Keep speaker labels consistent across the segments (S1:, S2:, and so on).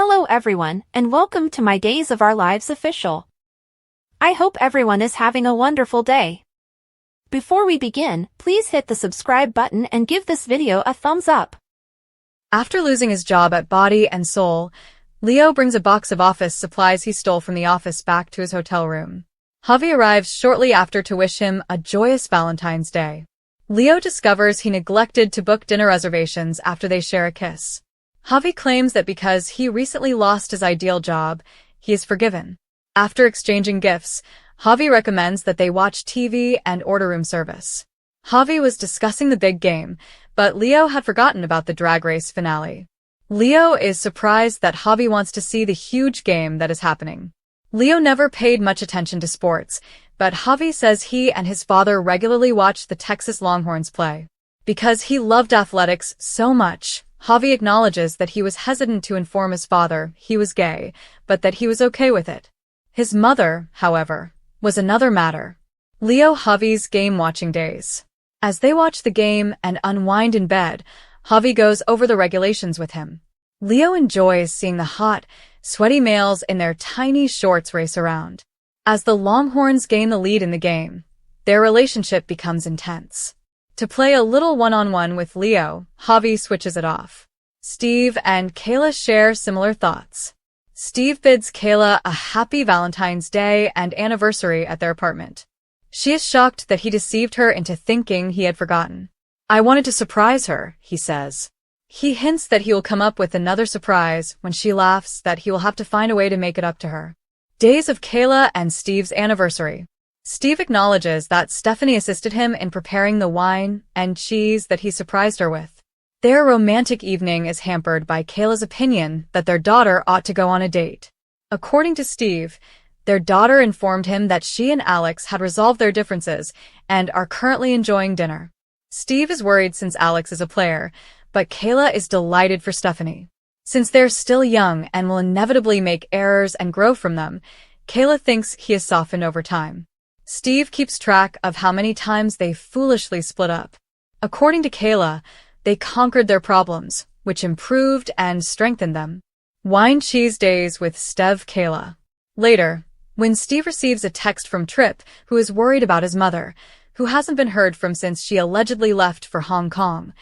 S1: Hello everyone, and welcome to my Days of Our Lives official. I hope everyone is having a wonderful day. Before we begin, please hit the subscribe button and give this video a thumbs up.
S2: After losing his job at Body and Soul, Leo brings a box of office supplies he stole from the office back to his hotel room. Javi arrives shortly after to wish him a joyous Valentine's Day. Leo discovers he neglected to book dinner reservations after they share a kiss. Javi claims that because he recently lost his ideal job, he is forgiven. After exchanging gifts, Javi recommends that they watch TV and order room service. Javi was discussing the big game, but Leo had forgotten about the drag race finale. Leo is surprised that Javi wants to see the huge game that is happening. Leo never paid much attention to sports, but Javi says he and his father regularly watch the Texas Longhorns play. Because he loved athletics so much, Javi acknowledges that he was hesitant to inform his father he was gay, but that he was okay with it. His mother, however, was another matter. Leo Javi's game-watching days. As they watch the game and unwind in bed, Javi goes over the regulations with him. Leo enjoys seeing the hot, sweaty males in their tiny shorts race around. As the Longhorns gain the lead in the game, their relationship becomes intense. To play a little one-on-one with Leo, Javi switches it off. Steve and Kayla share similar thoughts. Steve bids Kayla a happy Valentine's Day and anniversary at their apartment. She is shocked that he deceived her into thinking he had forgotten. "I wanted to surprise her," he says. He hints that he will come up with another surprise when she laughs that he will have to find a way to make it up to her. Days of Kayla and Steve's anniversary. Steve acknowledges that Stephanie assisted him in preparing the wine and cheese that he surprised her with. Their romantic evening is hampered by Kayla's opinion that their daughter ought to go on a date. According to Steve, their daughter informed him that she and Alex had resolved their differences and are currently enjoying dinner. Steve is worried since Alex is a player, but Kayla is delighted for Stephanie. Since they're still young and will inevitably make errors and grow from them, Kayla thinks he has softened over time. Steve keeps track of how many times they foolishly split up. According to Kayla, they conquered their problems, which improved and strengthened them. Wine cheese days with Stev Kayla. Later, when Steve receives a text from Tripp, who is worried about his mother, who hasn't been heard from since she allegedly left for Hong Kong,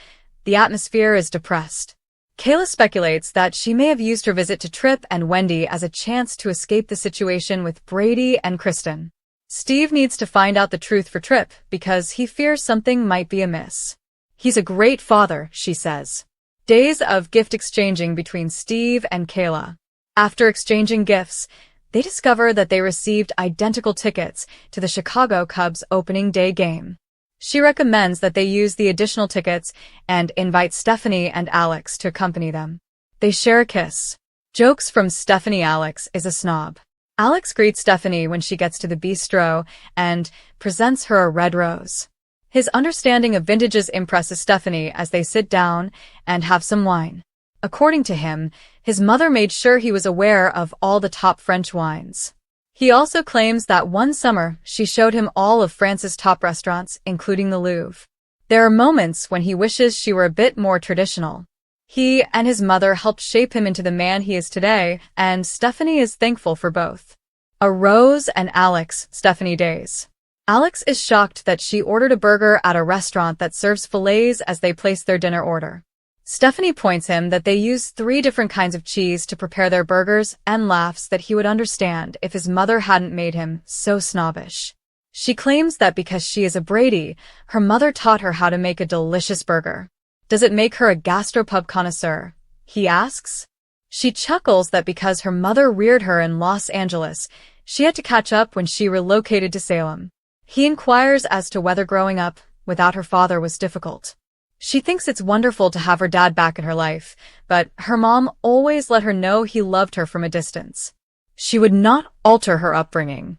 S2: the atmosphere is depressed. Kayla speculates that she may have used her visit to Tripp and Wendy as a chance to escape the situation with Brady and Kristen. Steve needs to find out the truth for Tripp because he fears something might be amiss. "He's a great father," she says. Days of gift exchanging between Steve and Kayla. After exchanging gifts, they discover that they received identical tickets to the Chicago Cubs opening day game. She recommends that they use the additional tickets and invites Stephanie and Alex to accompany them. They share a kiss. Jokes from Stephanie. Alex is a snob. Alex greets Stephanie when she gets to the bistro and presents her a red rose. His understanding of vintages impresses Stephanie as they sit down and have some wine. According to him, his mother made sure he was aware of all the top French wines. He also claims that one summer she showed him all of France's top restaurants, including the Louvre. There are moments when he wishes she were a bit more traditional. He and his mother helped shape him into the man he is today, and Stephanie is thankful for both. A Rose and Alex, Stephanie days. Alex is shocked that she ordered a burger at a restaurant that serves fillets as they place their dinner order. Stephanie points him that they use 3 different kinds of cheese to prepare their burgers and laughs that he would understand if his mother hadn't made him so snobbish. She claims that because she is a Brady, her mother taught her how to make a delicious burger. Does it make her a gastropub connoisseur? He asks. She chuckles that because her mother reared her in Los Angeles, she had to catch up when she relocated to Salem. He inquires as to whether growing up without her father was difficult. She thinks it's wonderful to have her dad back in her life, but her mom always let her know he loved her from a distance. She would not alter her upbringing.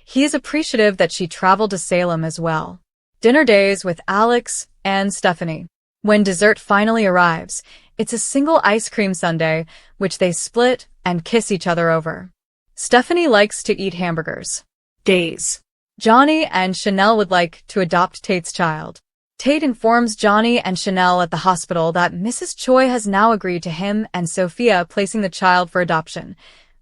S2: He is appreciative that she traveled to Salem as well. Dinner days with Alex and Stephanie. When dessert finally arrives, it's a single ice cream sundae, which they split and kiss each other over. Stephanie likes to eat hamburgers. Days. Johnny and Chanel would like to adopt Tate's child. Tate informs Johnny and Chanel at the hospital that Mrs. Choi has now agreed to him and Sophia placing the child for adoption.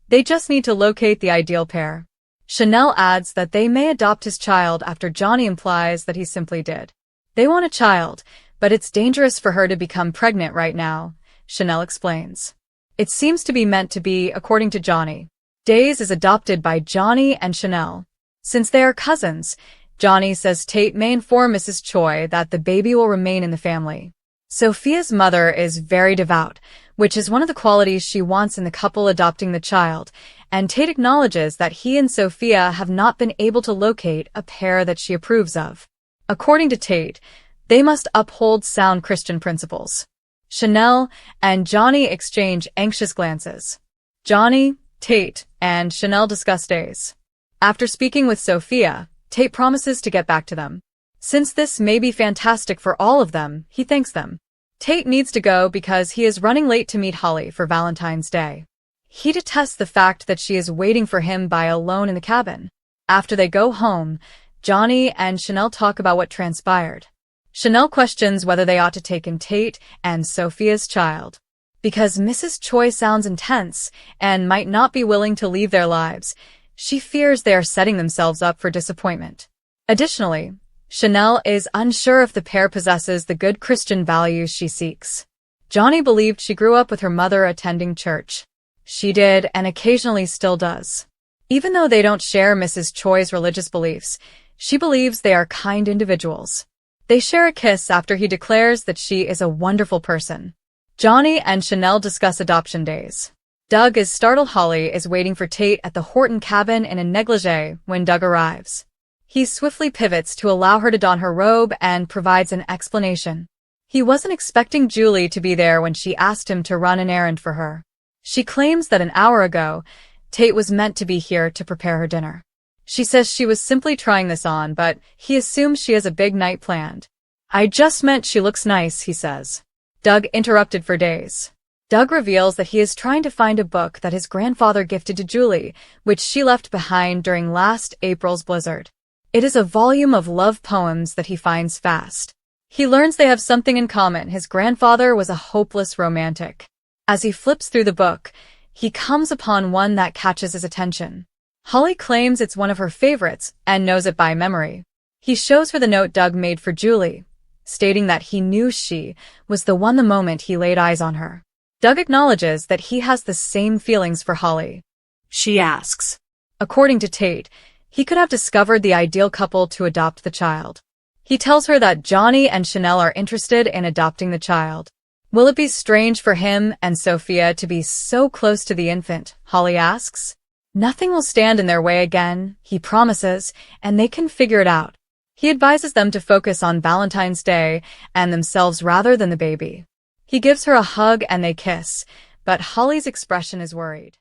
S2: They just need to locate the ideal pair. Chanel adds that they may adopt his child after Johnny implies that he simply did. They want a child, but it's dangerous for her to become pregnant right now, Chanel explains. It seems to be meant to be, according to Johnny. Days is adopted by Johnny and Chanel. Since they are cousins, Johnny says Tate may inform Mrs. Choi that the baby will remain in the family. Sophia's mother is very devout, which is one of the qualities she wants in the couple adopting the child, and Tate acknowledges that he and Sophia have not been able to locate a pair that she approves of. According to Tate, they must uphold sound Christian principles. Chanel and Johnny exchange anxious glances. Johnny, Tate, and Chanel discuss days. After speaking with Sophia, Tate promises to get back to them. Since this may be fantastic for all of them, he thanks them. Tate needs to go because he is running late to meet Holly for Valentine's Day. He detests the fact that she is waiting for him alone in the cabin. After they go home, Johnny and Chanel talk about what transpired. Chanel questions whether they ought to take in Tate and Sophia's child. Because Mrs. Choi sounds intense and might not be willing to leave their lives, she fears they are setting themselves up for disappointment. Additionally, Chanel is unsure if the pair possesses the good Christian values she seeks. Johnny believed she grew up with her mother attending church. She did and occasionally still does. Even though they don't share Mrs. Choi's religious beliefs, she believes they are kind individuals. They share a kiss after he declares that she is a wonderful person. Johnny and Chanel discuss adoption days. Doug is startled Holly is waiting for Tate at the Horton cabin in a negligee when Doug arrives. He swiftly pivots to allow her to don her robe and provides an explanation. He wasn't expecting Julie to be there when she asked him to run an errand for her. She claims that an hour ago, Tate was meant to be here to prepare her dinner. She says she was simply trying this on, but he assumes she has a big night planned. I just meant she looks nice, he says. Doug interrupted for days. Doug reveals that he is trying to find a book that his grandfather gifted to Julie, which she left behind during last April's blizzard. It is a volume of love poems that he finds fast. He learns they have something in common. His grandfather was a hopeless romantic. As he flips through the book, he comes upon one that catches his attention. Holly claims it's one of her favorites and knows it by memory. He shows her the note Doug made for Julie, stating that he knew she was the one the moment he laid eyes on her. Doug acknowledges that he has the same feelings for Holly. She asks. According to Tate, he could have discovered the ideal couple to adopt the child. He tells her that Johnny and Chanel are interested in adopting the child. Will it be strange for him and Sophia to be so close to the infant? Holly asks. Nothing will stand in their way again, he promises, and they can figure it out. He advises them to focus on Valentine's Day and themselves rather than the baby. He gives her a hug and they kiss, but Holly's expression is worried.